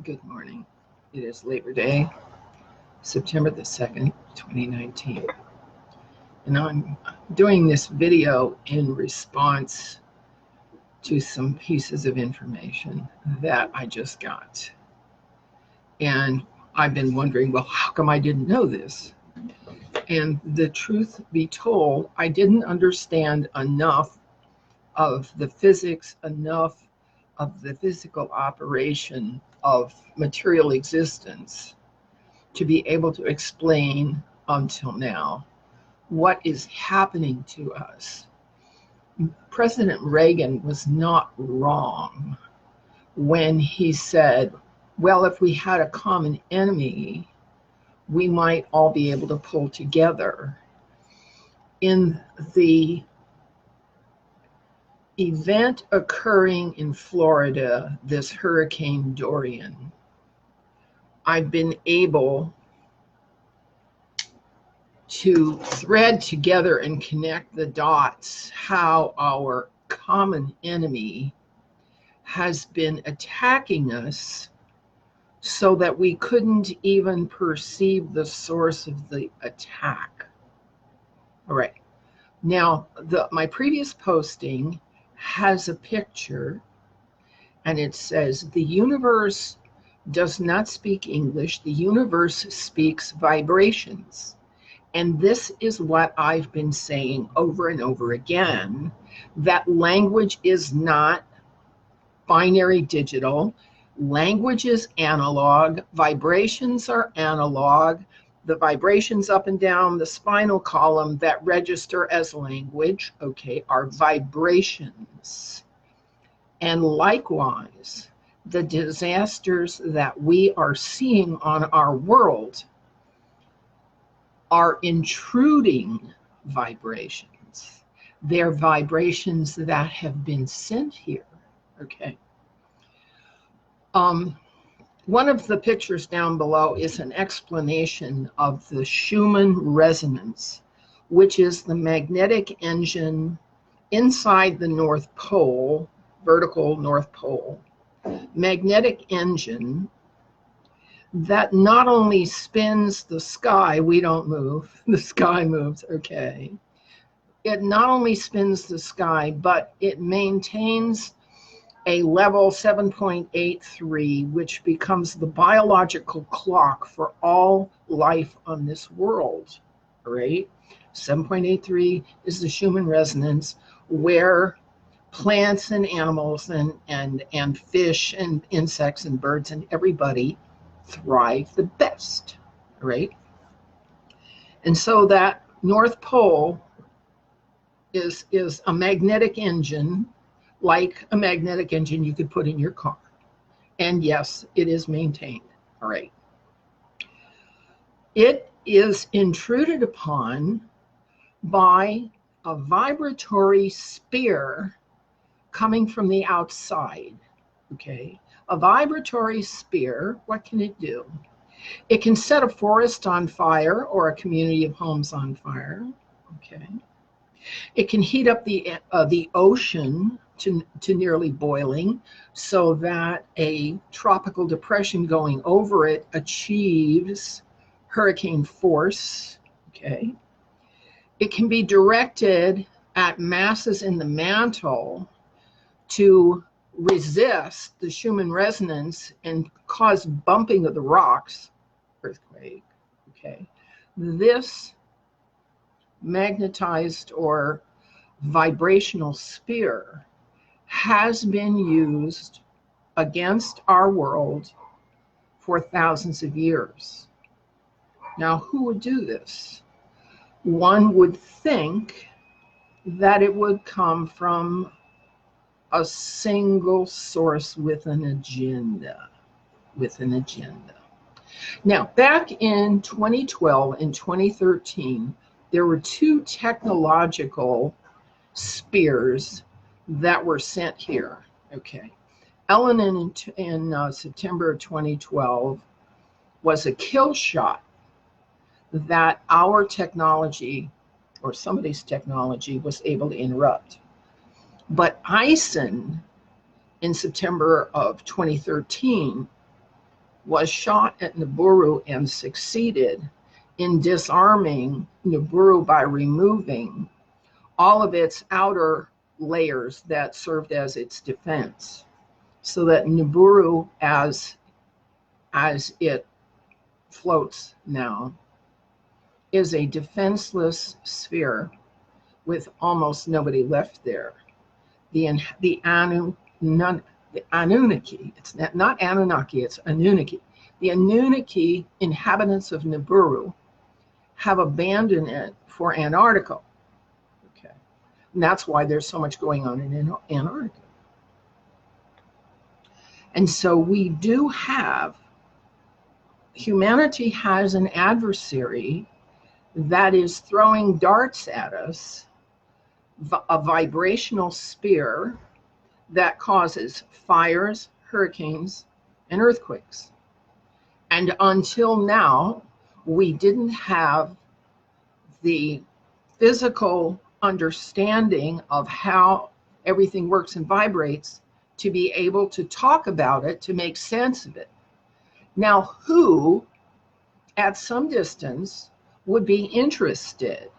Good morning. It is Labor Day, September the 2nd, 2019. And I'm doing this video in response to some pieces of information that I just got. And I've been wondering, well, how come I didn't know this? And the truth be told, I didn't understand enough of the physics, enough of the physical operation of material existence to be able to explain until now what is happening to us. President Reagan was not wrong when he said, well, if we had a common enemy, we might all be able to pull together. In the event occurring in Florida, this Hurricane Dorian, I've been able to thread together and connect the dots how our common enemy has been attacking us so that we couldn't even perceive the source of the attack. All right. Now, my previous posting has a picture, and it says, the universe does not speak English. The universe speaks vibrations. And this is what I've been saying over and over again, that language is not binary digital. Language is analog. Vibrations are analog. The vibrations up and down the spinal column that register as language, okay, are vibrations. And likewise, the disasters that we are seeing on our world are intruding vibrations. They're vibrations that have been sent here, okay? One of the pictures down below is an explanation of the Schumann resonance, which is the magnetic engine inside the North Pole, vertical North Pole, magnetic engine that not only spins the sky, we don't move, the sky moves, okay. It not only spins the sky, but it maintains a level 7.83, which becomes the biological clock for all life on this world, right? 7.83 is the Schumann resonance, where plants and animals and fish and insects and birds and everybody thrive the best, right? And so that North Pole is a magnetic engine, like a magnetic engine you could put in your car. And yes, it is maintained, all right. It is intruded upon by a vibratory spear coming from the outside, okay? A vibratory spear, what can it do? It can set a forest on fire or a community of homes on fire, okay? It can heat up the ocean to nearly boiling so that a tropical depression going over it achieves hurricane force, okay? It can be directed at masses in the mantle to resist the Schumann resonance and cause bumping of the rocks, earthquake, okay? This magnetized or vibrational spear has been used against our world for thousands of years. Now, who would do this? One would think that it would come from a single source with an agenda, Now, back in 2012 and 2013, there were two technological spears that were sent here, okay. Ellen in September of 2012 was a kill shot that our technology or somebody's technology was able to interrupt. But Eisen in September of 2013 was shot at Nibiru and succeeded in disarming Nibiru by removing all of its outer layers that served as its defense, so that Nibiru, as it floats now, is a defenseless sphere with almost nobody left there. The Anunnaki, it's not Anunnaki, it's Anunnaki. The Anunnaki inhabitants of Nibiru have abandoned it for Antarctica. Okay. And that's why there's so much going on in Antarctica. And so we do have, humanity has an adversary that is throwing darts at us, a vibrational spear that causes fires, hurricanes, and earthquakes. And until now, we didn't have the physical understanding of how everything works and vibrates to be able to talk about it, to make sense of it. Now, who at some distance would be interested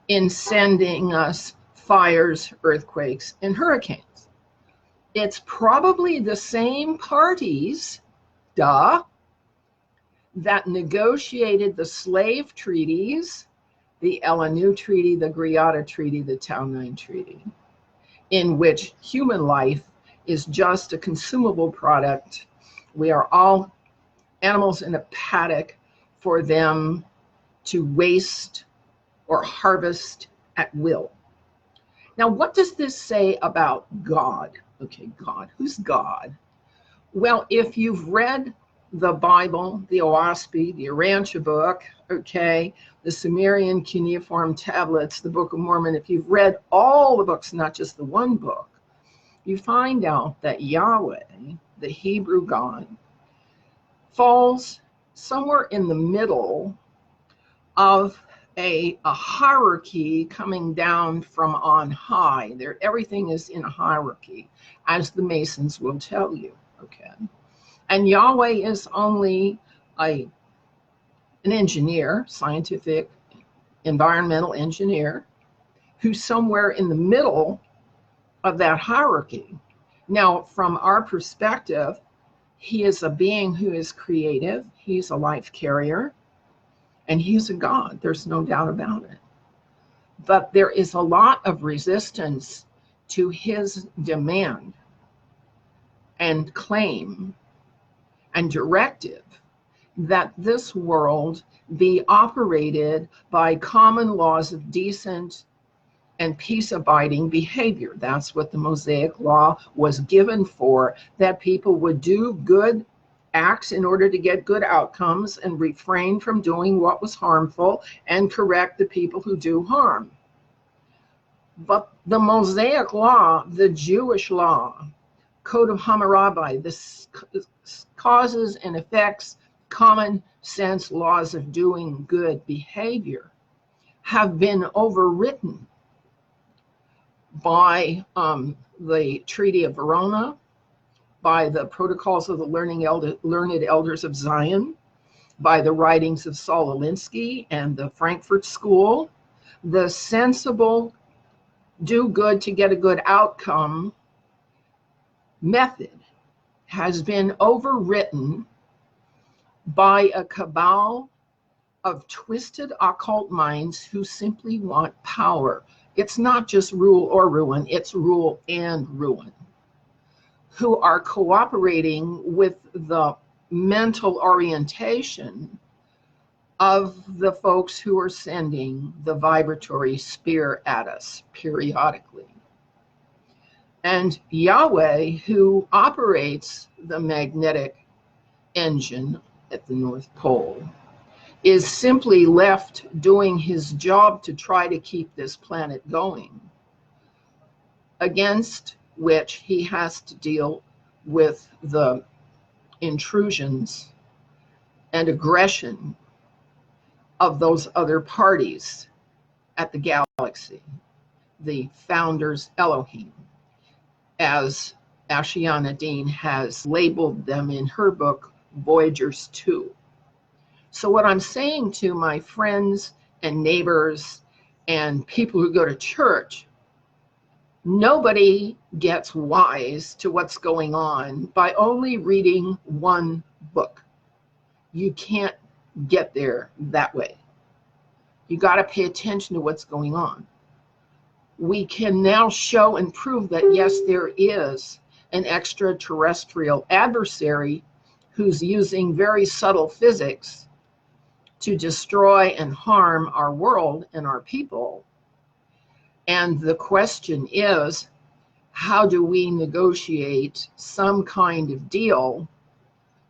in sending us fires, earthquakes, and hurricanes? It's probably the same parties, that negotiated the slave treaties, the Elanu Treaty, the Greada Treaty, the Townine Treaty, in which human life is just a consumable product. We are all animals in a paddock for them to waste or harvest at will. Now, what does this say about God? Okay, God. Who's God? Well, if you've read the Bible, the Oahspe, the Urantia book, okay, the Sumerian cuneiform tablets, the Book of Mormon, if you've read all the books, not just the one book, you find out that Yahweh, the Hebrew God, falls somewhere in the middle of a hierarchy coming down from on high. There, everything is in a hierarchy, as the Masons will tell you, okay? And Yahweh is only an engineer, scientific, environmental engineer, who's somewhere in the middle of that hierarchy. Now, from our perspective, he is a being who is creative, he's a life carrier, and he's a God. There's no doubt about it. But there is a lot of resistance to his demand and claim and directive that this world be operated by common laws of decent and peace-abiding behavior. That's what the Mosaic Law was given for, that people would do good acts in order to get good outcomes and refrain from doing what was harmful and correct the people who do harm. But the Mosaic Law, the Jewish law, Code of Hammurabi, the causes and effects, common sense laws of doing good behavior, have been overwritten by the Treaty of Verona, by the Protocols of the Learned Elders of Zion, by the writings of Saul Alinsky and the Frankfurt School. The sensible, do good to get a good outcome method has been overwritten by a cabal of twisted occult minds who simply want power. It's not just rule or ruin, it's rule and ruin, who are cooperating with the mental orientation of the folks who are sending the vibratory spear at us periodically. And Yahweh, who operates the magnetic engine at the North Pole, is simply left doing his job to try to keep this planet going, against which he has to deal with the intrusions and aggression of those other parties at the galaxy, the founders Elohim, as Ashiana Dean has labeled them in her book, Voyagers 2. So what I'm saying to my friends and neighbors and people who go to church, nobody gets wise to what's going on by only reading one book. You can't get there that way. You got to pay attention to what's going on. We can now show and prove that, yes, there is an extraterrestrial adversary who's using very subtle physics to destroy and harm our world and our people. And the question is, how do we negotiate some kind of deal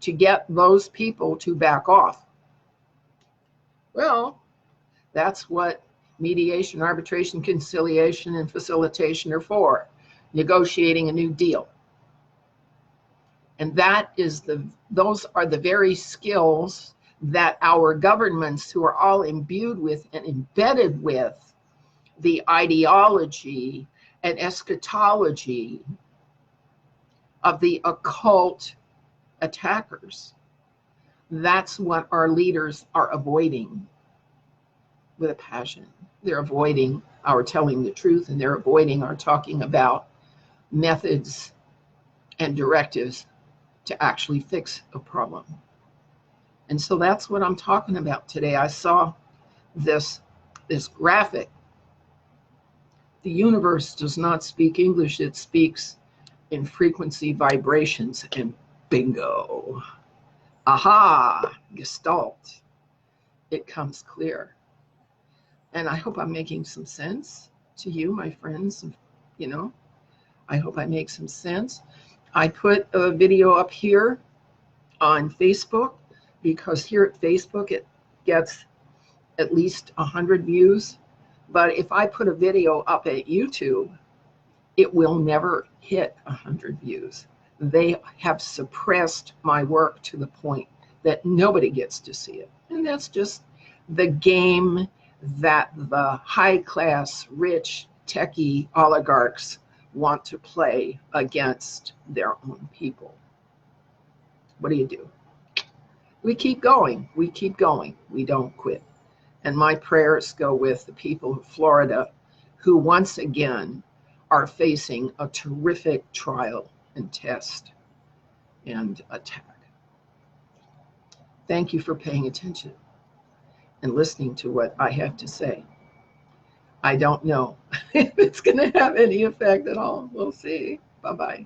to get those people to back off? Well, that's what mediation, arbitration, conciliation, and facilitation are for, negotiating a new deal. And those are the very skills that our governments, who are all imbued with and embedded with the ideology and eschatology of the occult attackers, that's what our leaders are avoiding with a passion. They're avoiding our telling the truth, and they're avoiding our talking about methods and directives to actually fix a problem. And so that's what I'm talking about today. I saw this graphic. The universe does not speak English, it speaks in frequency vibrations, and bingo. Aha, gestalt. It comes clear. And I hope I'm making some sense to you, my friends. I hope I make some sense. I put a video up here on Facebook, because here at Facebook it gets at least 100 views. But if I put a video up at YouTube, it will never hit 100 views. They have suppressed my work to the point that nobody gets to see it. And that's just the game that the high-class, rich, techie oligarchs want to play against their own people. What do? We keep going. We keep going. We don't quit. And my prayers go with the people of Florida, who once again are facing a terrific trial and test and attack. Thank you for paying attention and listening to what I have to say. I don't know if it's going to have any effect at all. We'll see. Bye-bye.